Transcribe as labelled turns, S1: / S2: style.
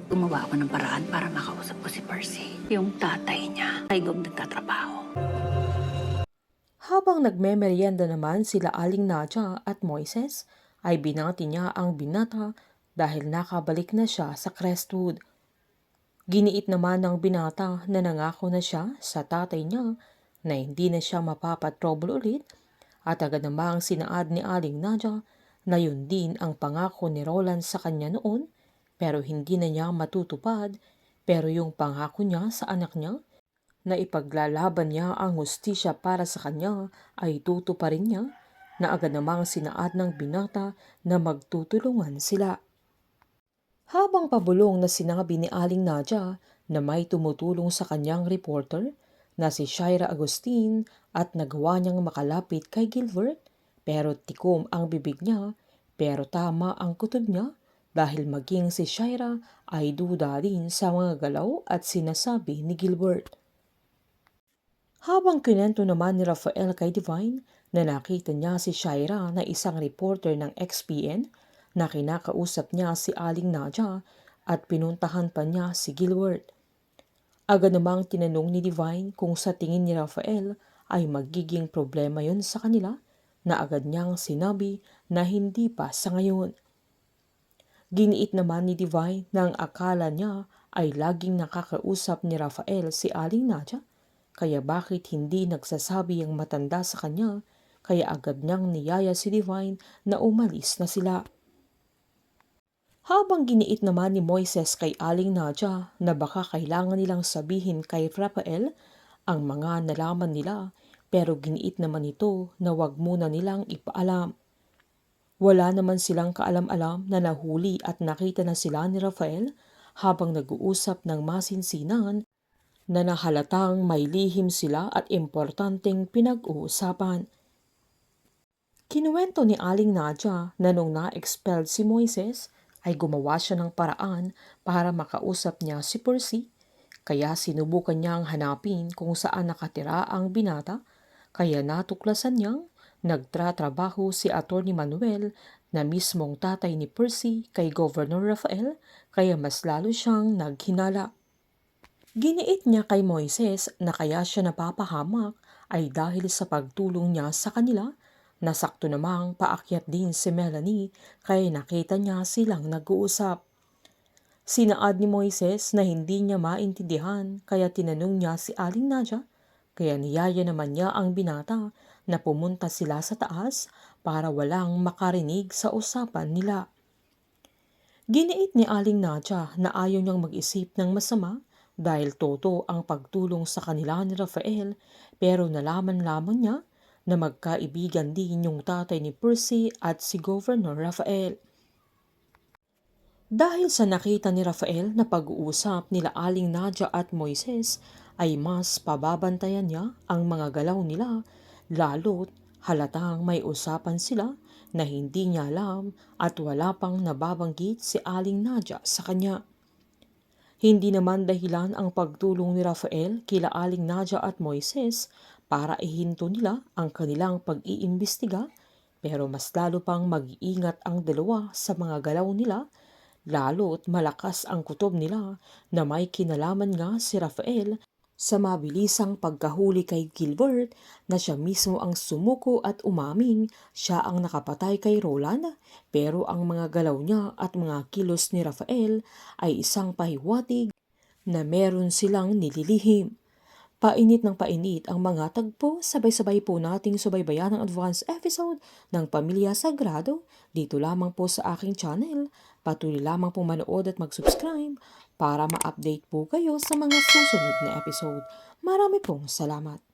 S1: Gumawa ako ng paraan para makausap ko si Percy. Yung tatay niya ay nagtatrabaho.
S2: Habang nagmemeryenda naman sila Aling Nadia at Moises, ay binati niya ang binata dahil nakabalik na siya sa Crestwood. Giniit naman ng binata na nangako na siya sa tatay niya na hindi na siya mapapatrouble ulit at agad namang sinaad ni Aling Nadia na yun din ang pangako ni Roland sa kanya noon pero hindi na niya matutupad, pero yung pangako niya sa anak niya na ipaglalaban niya ang hustisya para sa kanya ay tutuparin niya, na agad namang sinaad ng binata na magtutulungan sila. Habang pabulong na sinabi ni Aling Nadia na may tumutulong sa kanyang reporter na si Shaira Agustin at nagawa niyang makalapit kay Gilbert, pero tikom ang bibig niya, pero tama ang kutob niya dahil maging si Shaira ay duda din sa mga galaw at sinasabi ni Gilbert. Habang kinento naman ni Rafael kay Divine na nakita niya si Shaira na isang reporter ng XPN na kinakausap niya si Aling Nadia at pinuntahan pa niya si Gilbert. Agad namang tinanong ni Divine kung sa tingin ni Rafael ay magiging problema yon sa kanila, na agad niyang sinabi na hindi pa sa ngayon. Giniit naman ni Divine na ang akala niya ay laging nakakausap ni Rafael si Aling Nadia, kaya bakit hindi nagsasabi ang matanda sa kanya, kaya agad niyang niyaya si Divine na umalis na sila. Habang giniit naman ni Moises kay Aling Nadia na baka kailangan nilang sabihin kay Rafael ang mga nalaman nila, pero giniit naman ito na wag muna nilang ipaalam. Wala naman silang kaalam-alam na nahuli at nakita na sila ni Rafael habang nag-uusap ng masinsinan, na nahalatang may lihim sila at importanteng pinag-uusapan. Kinuwento ni Aling Nadia na nung na-expelled si Moises ay gumawa siya ng paraan para makausap niya si Percy, kaya sinubukan niyang hanapin kung saan nakatira ang binata, kaya natuklasan niyang nagtratrabaho si Atty. Manuel na mismong tatay ni Percy kay Governor Rafael, kaya mas lalo siyang naghinala. Giniit niya kay Moises na kaya siya napapahamak ay dahil sa pagtulong niya sa kanila, na sakto namang paakyat din si Melanie kaya nakita niya silang nag-uusap. Sinaad ni Moises na hindi niya maintindihan kaya tinanong niya si Aling Nadia, kaya niyaya naman niya ang binata na pumunta sila sa taas para walang makarinig sa usapan nila. Giniit ni Aling Nadia na ayaw niyang mag-isip ng masama dahil toto ang pagtulong sa kanila ni Rafael, pero nalaman lamang niya na magkaibigan din yung tatay ni Percy at si Governor Rafael. Dahil sa nakita ni Rafael na pag-uusap nila Aling Nadia at Moises ay mas pababantayan niya ang mga galaw nila, lalo't halatang may usapan sila na hindi niya alam at wala pang nababanggit si Aling Nadia sa kanya. Hindi naman dahilan ang pagtulong ni Rafael kila Aling Nadia at Moises para ihinto nila ang kanilang pag-iimbestiga, pero mas lalo pang mag-iingat ang dalawa sa mga galaw nila, lalo't malakas ang kutob nila na may kinalaman nga si Rafael sa mabilisang pagkahuli kay Gilbert, na siya mismo ang sumuko at umaming siya ang nakapatay kay Roland, pero ang mga galaw niya at mga kilos ni Rafael ay isang pahiwatig na meron silang nililihim. Painit ng painit ang mga tagpo, sabay-sabay po nating subaybayan ang advance episode ng Pamilya Sagrado dito lamang po sa aking channel. Patuloy lamang po manood at mag-subscribe para ma-update po kayo sa mga susunod na episode. Marami pong salamat.